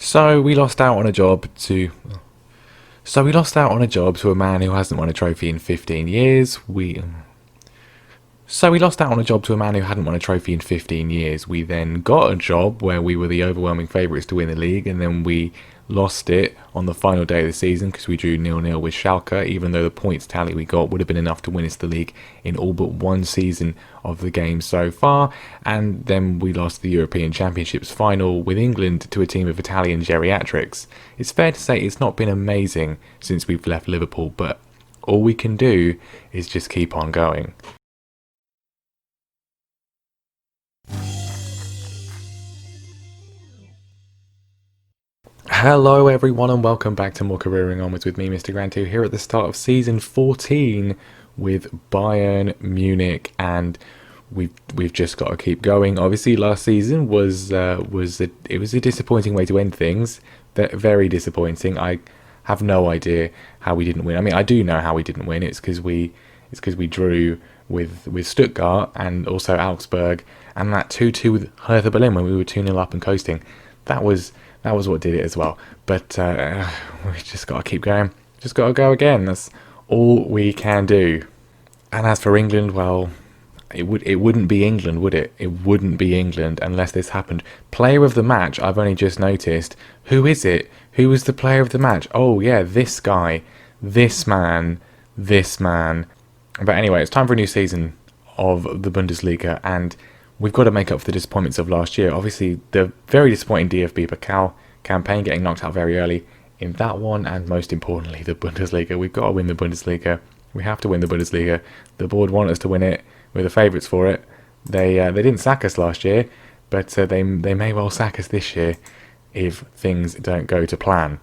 So we lost out on a job to. So we lost out on a job to a man who hasn't won a trophy in 15 years. So we lost out on a job to a man who hadn't won a trophy in 15 years. We then got a job where we were the overwhelming favourites to win the league, and then we lost it on the final day of the season because we drew 0-0 with Schalke, even though the points tally we got would have been enough to win us the league in all but one season of the game so far. And then we lost the European Championships final with England to a team of Italian geriatrics. It's fair to say it's not been amazing since we've left Liverpool, but all we can do is just keep on going. Hello everyone and welcome back to more Careering Onwards with me, Mr. Grantu, here at the start of season 14 with Bayern Munich, and we've just got to keep going. Obviously last season was a disappointing way to end things. Very disappointing. I have no idea how we didn't win. I mean, I do know how we didn't win. It's because we drew with Stuttgart and also Augsburg, and that 2-2 with Hertha Berlin when we were 2-0 up and coasting. That was what did it as well. But we just got to keep going. Just got to go again. That's all we can do. And as for England, well, it wouldn't be England, would it? It wouldn't be England unless this happened. Player of the match, I've only just noticed. Who is it? Who was the player of the match? Oh, yeah, this guy. This man. But anyway, it's time for a new season of the Bundesliga, and we've got to make up for the disappointments of last year. Obviously, the very disappointing DFB Pokal campaign, getting knocked out very early in that one, and most importantly, the Bundesliga. We've got to win the Bundesliga. We have to win the Bundesliga. The board want us to win it. We're the favourites for it. They didn't sack us last year, but they may well sack us this year if things don't go to plan.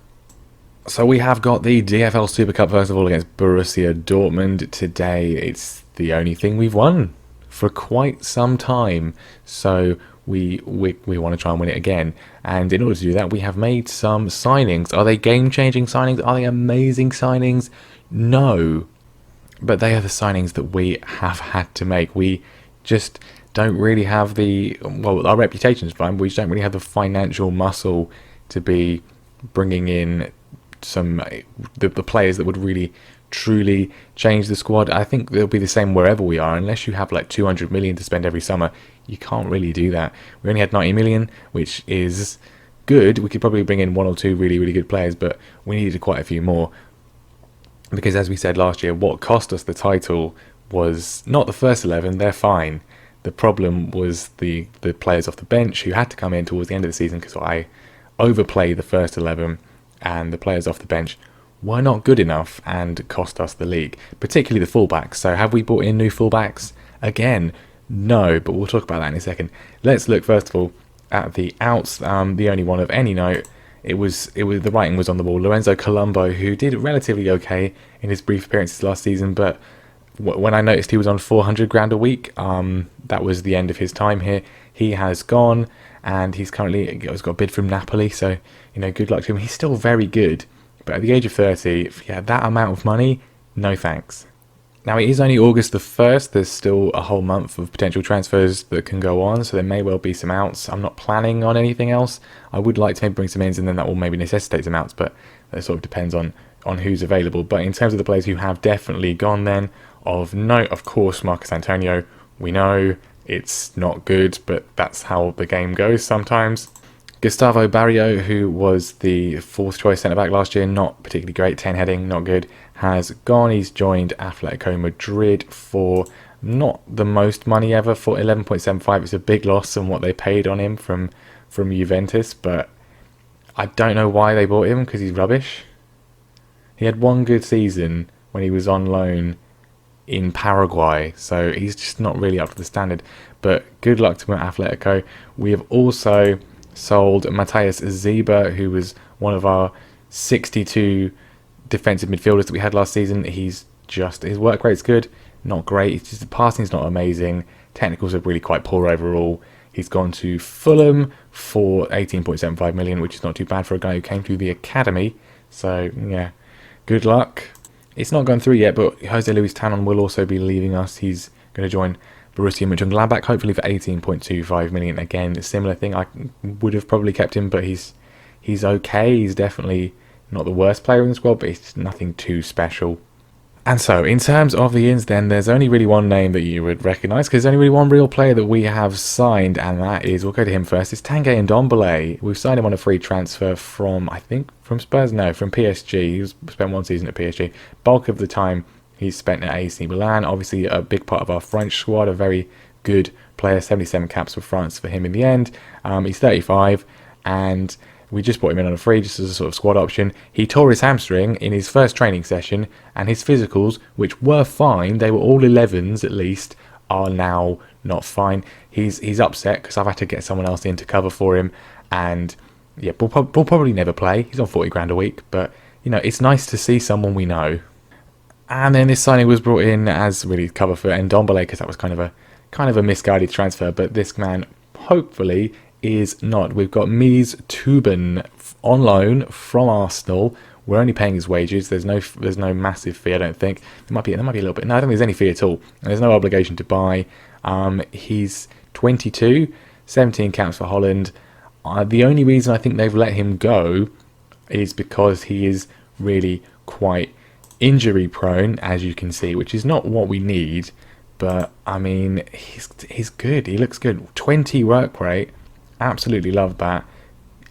So we have got the Dfl Super Cup first of all against Borussia Dortmund today. It's the only thing we've won for quite some time, so we want to try and win it again. And in order to do that, we have made some signings. Are they game-changing signings? Are they amazing signings? No, but they are the signings that we have had to make. We just don't really have our reputation's fine, but we just don't really have the financial muscle to be bringing in the players that would really truly change the squad. I think they'll be the same wherever we are, unless you have like 200 million to spend every summer. You can't really do that. We only had 90 million, which is good. We could probably bring in one or two really, really good players, but we needed quite a few more. Because as we said last year, what cost us the title was not the first 11, they're fine. The problem was the players off the bench who had to come in towards the end of the season, because I overplayed the first 11, and the players off the bench were not good enough and cost us the league, particularly the fullbacks. So have we brought in new fullbacks? Again, no, but we'll talk about that in a second. Let's look first of all at the outs. The only one of any note, it was the writing was on the wall. Lorenzo Colombo, who did relatively okay in his brief appearances last season, but when I noticed he was on 400 grand a week, that was the end of his time here. He has gone, and he's got a bid from Napoli, so good luck to him. He's still very good, but at the age of 30, that amount of money, no thanks. Now, it is only August the 1st. There's still a whole month of potential transfers that can go on, so there may well be some outs. I'm not planning on anything else. I would like to maybe bring some ins, and then that will maybe necessitate some outs, but that sort of depends on who's available. But in terms of the players who have definitely gone then, of note, of course, Marcus Antonio. We know it's not good, but that's how the game goes sometimes. Gustavo Barrio, who was the fourth choice centre-back last year, not particularly great, 10 heading, not good, has gone. He's joined Atletico Madrid for not the most money ever, for 11.75. It's a big loss on what they paid on him from Juventus, but I don't know why they bought him, because he's rubbish. He had one good season when he was on loan in Paraguay, so he's just not really up to the standard. But good luck to him at Atletico. We have also sold Matthias Zeba, who was one of our 62 defensive midfielders that we had last season. His work rate's good, not great. It's just the passing's not amazing. Technicals are really quite poor overall. He's gone to Fulham for 18.75 million, which is not too bad for a guy who came through the academy. So yeah, good luck. It's not gone through yet, but Jose Luis Tanon will also be leaving us. He's going to join Borussia Monchengladbach, hopefully for 18.25 million. Again, a similar thing. I would have probably kept him, but he's He's okay. He's definitely not the worst player in the squad, but it's nothing too special. And so, in terms of the ins then, there's only really one name that you would recognise, because there's only really one real player that we have signed, and that is, we'll go to him first, it's Tanguy Ndombele. We've signed him on a free transfer from, I think, from Spurs? No, from PSG. He's spent one season at PSG. Bulk of the time he's spent at AC Milan. Obviously, a big part of our French squad, a very good player, 77 caps for France for him in the end. He's 35, and we just brought him in on a free, just as a sort of squad option. He tore his hamstring in his first training session, and his physicals, which were fine, they were all 11s at least, are now not fine. He's upset because I've had to get someone else in to cover for him, and yeah, we'll probably never play. He's on 40 grand a week, but you know, it's nice to see someone we know. And then this signing was brought in as really cover for Ndombele, because that was kind of a misguided transfer, but this man hopefully is not. We've got Mies Tuben on loan from Arsenal. We're only paying his wages. There's no massive fee, I don't think. There might be a little bit. No, I don't think there's any fee at all. And there's no obligation to buy. He's 22, 17 caps for Holland. The only reason I think they've let him go is because he is really quite injury prone, as you can see, which is not what we need. But I mean, he's good. He looks good. 20 work rate. Absolutely love that.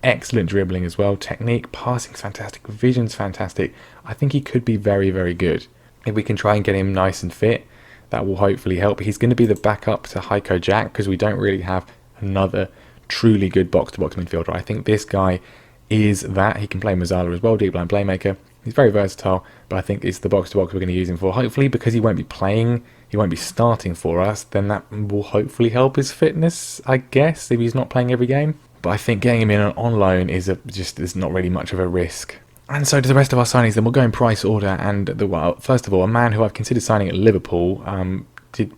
Excellent dribbling as well. Technique, passing's fantastic. Vision's fantastic. I think he could be very, very good. If we can try and get him nice and fit, that will hopefully help. He's going to be the backup to Heiko Jack, because we don't really have another truly good box-to-box midfielder. I think this guy is that. He can play Mazzala as well, deep line playmaker. He's very versatile, but I think it's the box-to-box we're going to use him for. Hopefully, because he won't be playing, he won't be starting for us, then that will hopefully help his fitness, I guess, if he's not playing every game. But I think getting him in on loan is not really much of a risk. And so to the rest of our signings, then we'll go in price order. And first of all, a man who I've considered signing at Liverpool,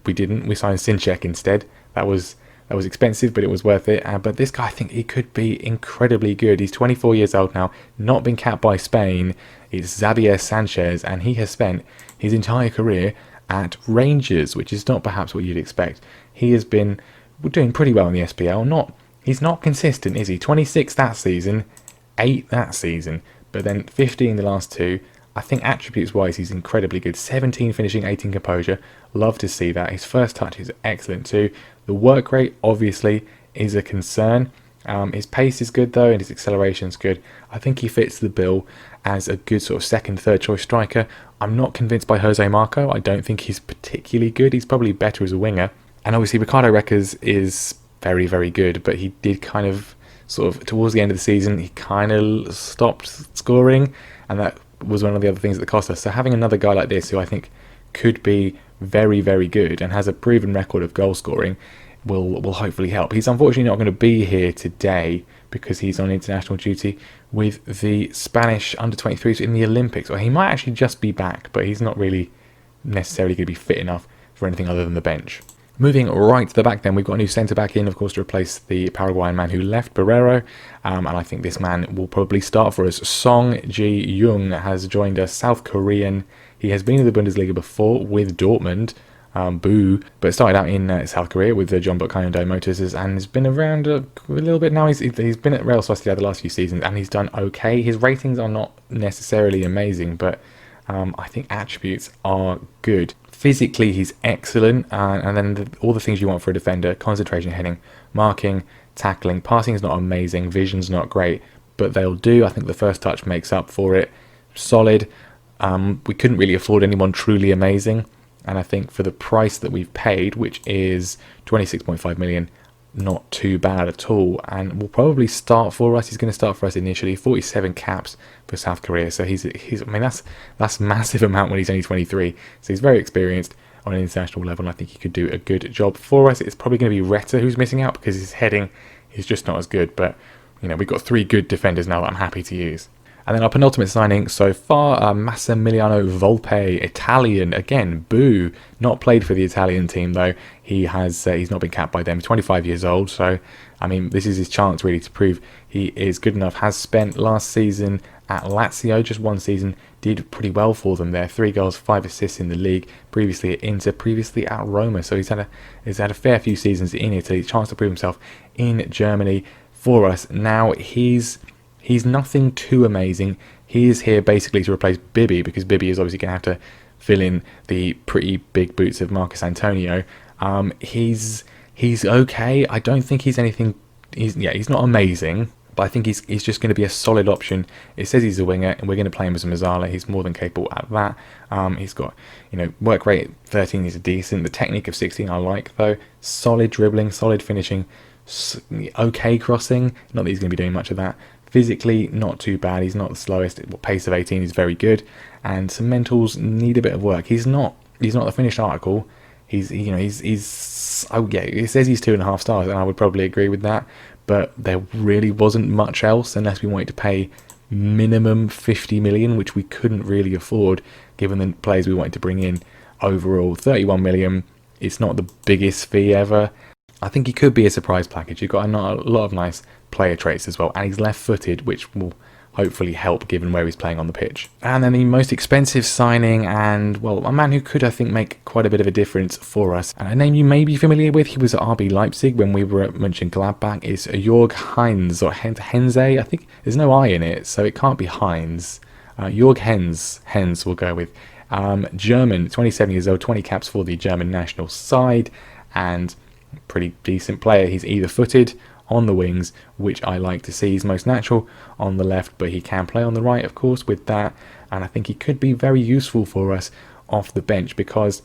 we didn't. We signed Sinchek instead. That was expensive, but it was worth it. But this guy, I think he could be incredibly good. He's 24 years old now, not been capped by Spain. It's Zabia Sanchez, and he has spent his entire career at Rangers, which is not perhaps what you'd expect. He has been doing pretty well in the SPL. He's not consistent, is he? 26 that season, 8 that season, but then 15 the last two. I think attributes-wise, he's incredibly good. 17 finishing, 18 composure. Love to see that. His first touch is excellent too. The work rate, obviously, is a concern. His pace is good though, and his acceleration is good. I think he fits the bill as a good sort of second, third choice striker. I'm not convinced by Jose Marco. I don't think he's particularly good. He's probably better as a winger. And obviously Ricardo Reckers is very, very good, but he did kind of sort of towards the end of the season, he kind of stopped scoring, and that was one of the other things that cost us. So having another guy like this, who I think could be very, very good and has a proven record of goal scoring, will hopefully help. He's unfortunately not going to be here today because he's on international duty with the Spanish under-23s in the Olympics. Or he might actually just be back, but he's not really necessarily going to be fit enough for anything other than the bench. Moving right to the back then, we've got a new centre-back in, of course, to replace the Paraguayan man who left, Barrero. And I think this man will probably start for us. Song Ji-young has joined us, South Korean. He has been in the Bundesliga before with Dortmund, but started out in South Korea with the Jeonbuk Hyundai Motors and has been around a little bit now. He's been at Real Sociedad the last few seasons and he's done okay. His ratings are not necessarily amazing, but I think attributes are good. Physically, he's excellent, and then all the things you want for a defender: concentration, heading, marking, tackling. Passing is not amazing, vision's not great, but they'll do. I think the first touch makes up for it. Solid. We couldn't really afford anyone truly amazing, and I think for the price that we've paid, which is 26.5 million, not too bad at all, and will probably start for us. He's going to start for us initially. 47 caps for South Korea, so he's I mean that's massive amount when he's only 23. So he's very experienced on an international level, and I think he could do a good job for us. It's probably going to be Reta who's missing out because his heading is just not as good, but you know, we've got 3 good defenders now that I'm happy to use. And then our penultimate signing so far, Massimiliano Volpe, Italian. Again, boo. Not played for the Italian team, though. He's not been capped by them. 25 years old, so, I mean, this is his chance, really, to prove he is good enough. Has spent last season at Lazio, just one season. Did pretty well for them there. 3 goals, 5 assists in the league. Previously at Inter, previously at Roma. So he's had a fair few seasons in Italy. Chance to prove himself in Germany for us. Now, he's He's nothing too amazing. He is here basically to replace Bibby, because Bibby is obviously going to have to fill in the pretty big boots of Marcus Antonio. He's okay. I don't think he's anything. He's not amazing, but I think he's just going to be a solid option. It says he's a winger, and we're going to play him as a Mazzala. He's more than capable at that. He's got, work rate 13 is decent. The technique of 16 I like though. Solid dribbling, solid finishing, okay crossing. Not that he's going to be doing much of that. Physically, not too bad. He's not the slowest. Pace of 18 is very good, and some mentals need a bit of work. He's not the finished article. It says he's 2.5 stars, and I would probably agree with that. But there really wasn't much else, unless we wanted to pay minimum 50 million, which we couldn't really afford given the players we wanted to bring in. Overall, 31 million. It's not the biggest fee ever. I think he could be a surprise package. You've got a lot of nice player traits as well, and he's left-footed, which will hopefully help given where he's playing on the pitch. And then the most expensive signing, and well, a man who could, I think, make quite a bit of a difference for us, and a name you may be familiar with. He was at RB Leipzig when we were at Monchengladbach. Is Jörg Heinz, or Henze. I think there's no I in it, so it can't be Heinz. Jörg Hens we'll go with. German, 27 years old, 20 caps for the German national side, and pretty decent player. He's either footed on the wings, which I like to see. He's most natural on the left, but he can play on the right, of course, with that. And I think he could be very useful for us off the bench, because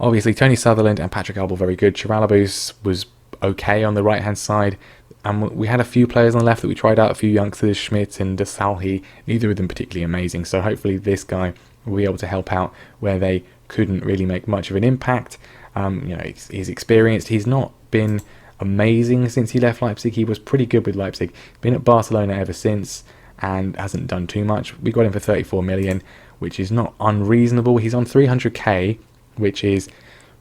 obviously Tony Sutherland and Patrick Albel very good. Chiralabous was okay on the right hand side, and we had a few players on the left that we tried out, a few youngsters, Schmidt and Desalhi, neither of them particularly amazing. So hopefully this guy will be able to help out where they couldn't really make much of an impact. He's experienced. He's not been amazing since he left Leipzig. He was pretty good with Leipzig. Been at Barcelona ever since and hasn't done too much. We got him for 34 million, which is not unreasonable. He's on 300k, which is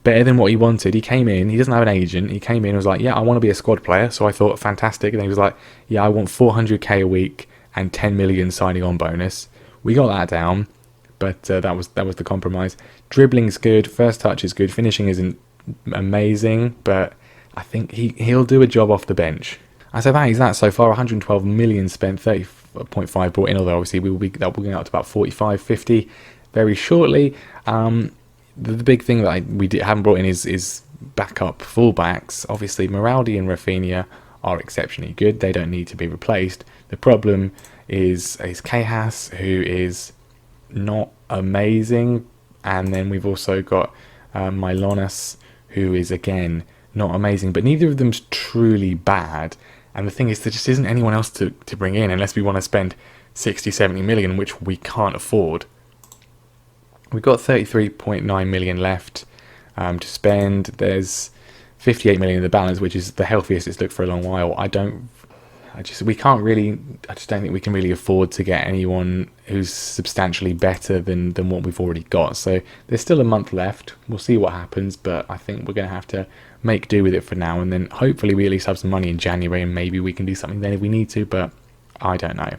better than what he wanted. He came in, he doesn't have an agent. He came in and was like, yeah, I want to be a squad player. So I thought, fantastic. And he was like, yeah, I want 400k a week and 10 million signing on bonus. We got that down, but that was the compromise. Dribbling's good, first touch is good, finishing isn't amazing, but I think he'll do a job off the bench. And so that is that so far. 112 million spent, 30.5 brought in, although obviously we'll be going out to about 45, 50 very shortly. The big thing that haven't brought in is backup fullbacks. Obviously Moraldi and Rafinha are exceptionally good. They don't need to be replaced. The problem is Cajas, who is not amazing, and then we've also got Mylonas, who is again not amazing, but neither of them's truly bad. And the thing is, there just isn't anyone else to bring in unless we want to spend 60, 70 million, which we can't afford. We've got 33.9 million left to spend. There's 58 million in the balance, which is the healthiest it's looked for a long while. I just don't think we can really afford to get anyone who's substantially better than what we've already got. So there's still a month left. We'll see what happens, but I think we're going to have to make do with it for now, and then hopefully we at least have some money in January, and maybe we can do something then if we need to, but I don't know.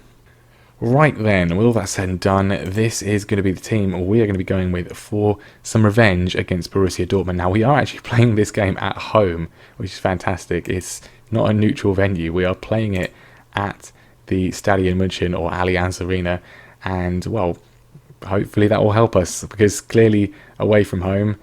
Right then, with all that said and done, this is going to be the team we are going to be going with for some revenge against Borussia Dortmund. Now, we are actually playing this game at home, which is fantastic. It's not a neutral venue. We are playing it at the Stadion München, or Allianz Arena, and, well, hopefully that will help us, because clearly away from home,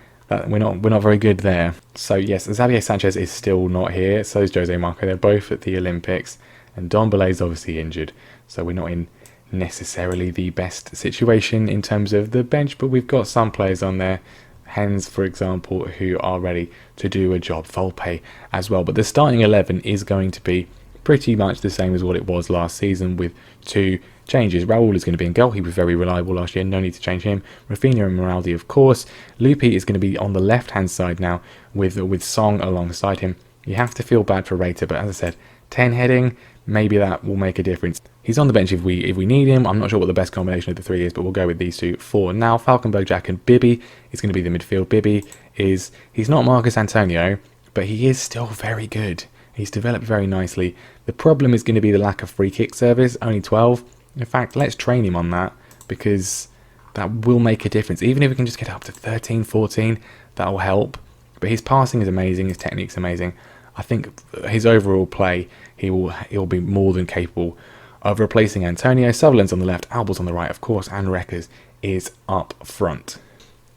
we're not very good there. So, yes, Zabia Sanchez is still not here. So is Jose Marco. They're both at the Olympics, and Dombele is obviously injured. So we're not in necessarily the best situation in terms of the bench, but we've got some players on there, Hens for example, who are ready to do a job. Volpe as well, but the starting 11 is going to be pretty much the same as what it was last season, with two changes. Raul is going to be in goal. He was very reliable last year, no need to change him. Rafinha and Moraldi, of course. Lupi is going to be on the left hand side now with Song alongside him. You have to feel bad for Reiter, but as I said, 10 heading, maybe that will make a difference. He's on the bench if we need him. I'm not sure what the best combination of the three is, but we'll go with these two for now. Falkenberg, Jack and Bibby is going to be the midfield. Bibby he's not Marcus Antonio, but he is still very good. He's developed very nicely. The problem is going to be the lack of free kick service, only 12. In fact, let's train him on that, because that will make a difference. Even if we can just get up to 13, 14, that will help. But his passing is amazing, his technique's amazing. I think his overall play, he'll be more than capable of replacing Antonio. Sutherland's on the left, Albel's on the right, of course, and Reckers is up front.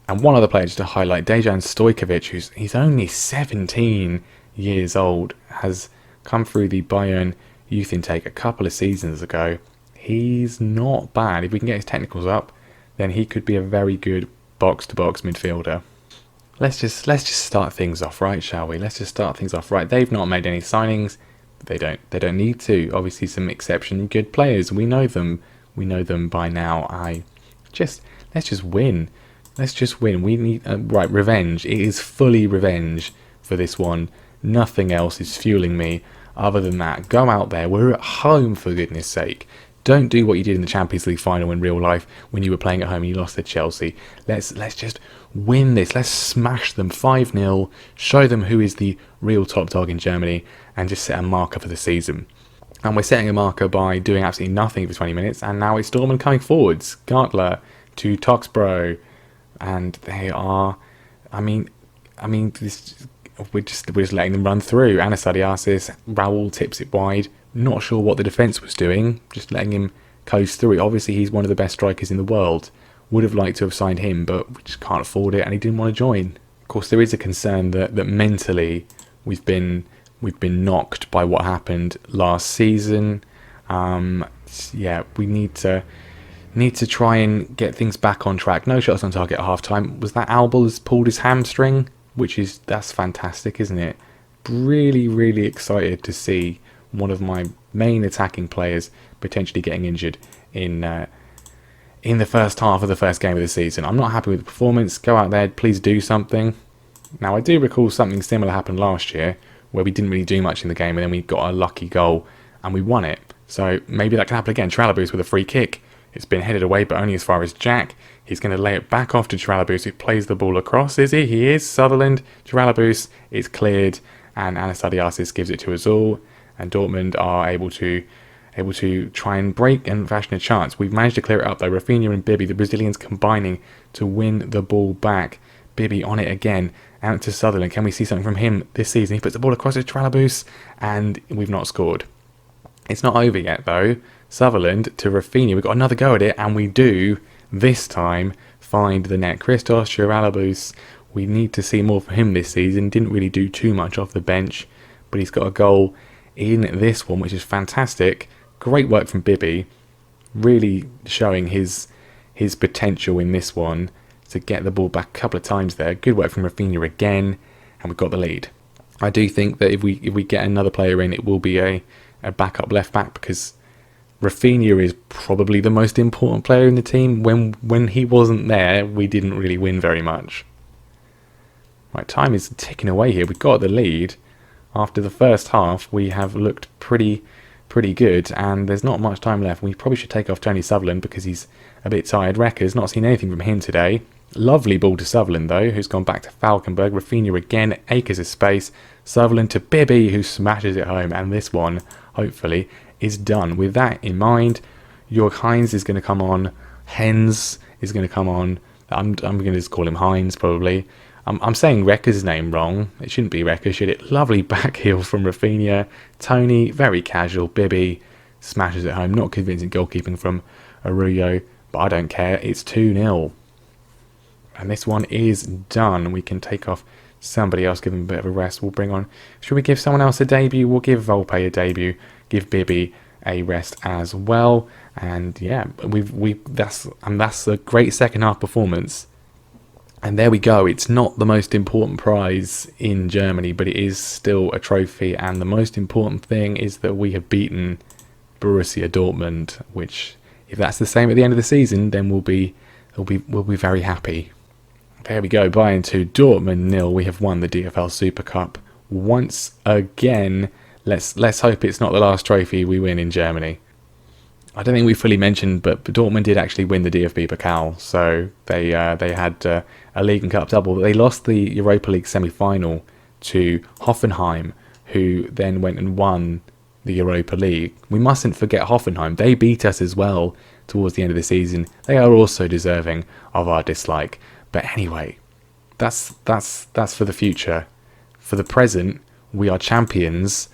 And one other player just to highlight, Dejan Stoykovic, he's only 17 years old, has come through the Bayern youth intake a couple of seasons ago. He's not bad. If we can get his technicals up, then he could be a very good box-to-box midfielder. Let's just start things off right, shall we? Let's just start things off right. They've not made any signings. They don't need to. Obviously, some exceptionally good players. We know them. We know them by now. Let's just win. Let's just win. We need right, revenge. It is fully revenge for this one. Nothing else is fueling me other than that. Go out there. We're at home, for goodness sake. Don't do what you did in the Champions League final in real life when you were playing at home and you lost to Chelsea. Let's just win this. Let's smash them 5-0. Show them who is the real top dog in Germany and just set a marker for the season. And we're setting a marker by doing absolutely nothing for 20 minutes. And now it's Dortmund coming forwards. Gartler to Toxbro. And they are, we're just letting them run through. Anastasiasis, Raul tips it wide. Not sure what the defence was doing, just letting him coast through it. Obviously, he's one of the best strikers in the world. Would have liked to have signed him, but we just can't afford it, and he didn't want to join. Of course, there is a concern that mentally we've been knocked by what happened last season. We need to try and get things back on track. No shots on target at half time. Was that Albel has pulled his hamstring? That's fantastic, isn't it? Really, really excited to see one of my main attacking players potentially getting injured in the first half of the first game of the season. I'm not happy with the performance. Go out there, please do something. Now, I do recall something similar happened last year where we didn't really do much in the game and then we got a lucky goal and we won it. So maybe that can happen again. Tralabus with a free kick. It's been headed away, but only as far as Jack. He's going to lay it back off to Tralabus, who plays the ball across. Is he? He is. Sutherland. Tralabus. It's cleared, and Anastasiasis gives it to us all. And Dortmund are able to try and break and fashion a chance. We've managed to clear it up though. Rafinha and Bibi, the Brazilians, combining to win the ball back. Bibi on it again, out to Sutherland. Can we see something from him this season? He puts the ball across to Tralabus, and we've not scored. It's not over yet though. Sutherland to Rafinha. We've got another go at it, and we do this time find the net. Christos Tralabus. We need to see more from him this season. Didn't really do too much off the bench, but he's got a goal in this one, which is fantastic. Great work from Bibi, really showing his potential in this one to get the ball back a couple of times there. Good work from Rafinha again, and we've got the lead. I do think that if we get another player in, it will be a backup left back, because Rafinha is probably the most important player in the team. When he wasn't there, we didn't really win very much. Right, time is ticking away here. We've got the lead. After the first half, we have looked pretty good, and there's not much time left. We probably should take off Tony Sutherland because he's a bit tired. Recker's not seen anything from him today. Lovely ball to Sutherland, though, who's gone back to Falkenberg. Rafinha again, acres of space. Sutherland to Bibi, who smashes it home, and this one, hopefully, is done. With that in mind, Jörg Heinz is going to come on. Hens is going to come on. I'm going to just call him Heinz, probably. I'm saying Recker's name wrong. It shouldn't be Recker, should it? Lovely back heel from Rafinha. Tony, very casual. Bibi smashes it home. Not convincing goalkeeping from Arroyo, but I don't care. It's 2-0. And this one is done. We can take off somebody else, give them a bit of a rest. We'll bring on... Should we give someone else a debut? We'll give Volpe a debut. Give Bibi a rest as well. And yeah, that's a great second half performance. And there we go. It's not the most important prize in Germany, but it is still a trophy. And the most important thing is that we have beaten Borussia Dortmund, which, if that's the same at the end of the season, then we'll be very happy. There we go. Bayern 2, Dortmund 0. We have won the DFL Super Cup once again. Let's hope it's not the last trophy we win in Germany. I don't think we fully mentioned, but Dortmund did actually win the DFB Pokal, so they had a League and Cup double. They lost the Europa League semi-final to Hoffenheim, who then went and won the Europa League. We mustn't forget Hoffenheim. They beat us as well towards the end of the season. They are also deserving of our dislike. But anyway, that's for the future. For the present, we are champions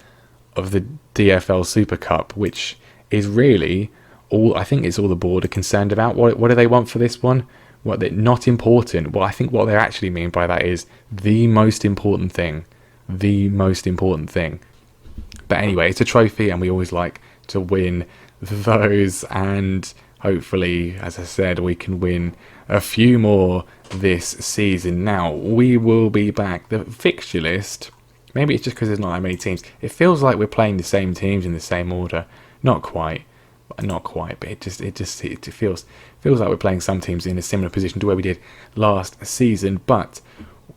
of the DFL Super Cup, which is really all. I think it's all the board are concerned about. What do they want for this one? What they're not important. Well, I think what they actually mean by that is the most important thing. The most important thing. But anyway, it's a trophy, and we always like to win those, and hopefully, as I said, we can win a few more this season. Now, we will be back. The fixture list, maybe it's just because there's not that many teams. It feels like we're playing the same teams in the same order. Not quite, but it feels like we're playing some teams in a similar position to where we did last season. But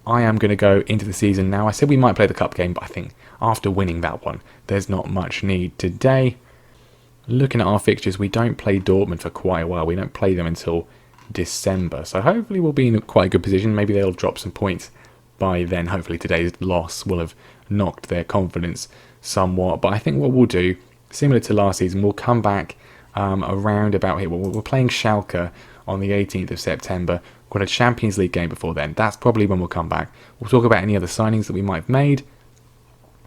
I am going to go into the season now. I said we might play the cup game, but I think after winning that one, there's not much need today. Looking at our fixtures, we don't play Dortmund for quite a while. We don't play them until December. So hopefully we'll be in quite a good position. Maybe they'll drop some points by then. Hopefully today's loss will have knocked their confidence somewhat. But I think what we'll do, similar to last season, we'll come back around about here. We're playing Schalke on the 18th of September. We've got a Champions League game before then. That's probably when we'll come back. We'll talk about any other signings that we might have made.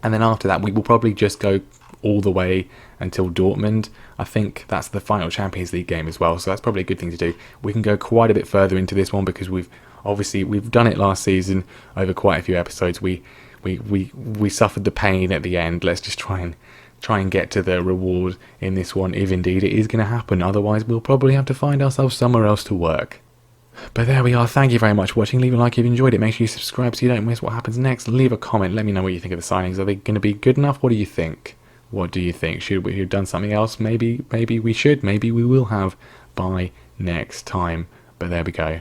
And then after that, we will probably just go all the way until Dortmund. I think that's the final Champions League game as well, so that's probably a good thing to do. We can go quite a bit further into this one because we've done it last season over quite a few episodes. We suffered the pain at the end. Let's just try and get to the reward in this one, if indeed it is going to happen. Otherwise, we'll probably have to find ourselves somewhere else to work. But there we are. Thank you very much for watching. Leave a like if you enjoyed it. Make sure you subscribe so you don't miss what happens next. Leave a comment. Let me know what you think of the signings. Are they going to be good enough? What do you think? What do you think? Should we have done something else? Maybe we should. Maybe we will have by next time. But there we go.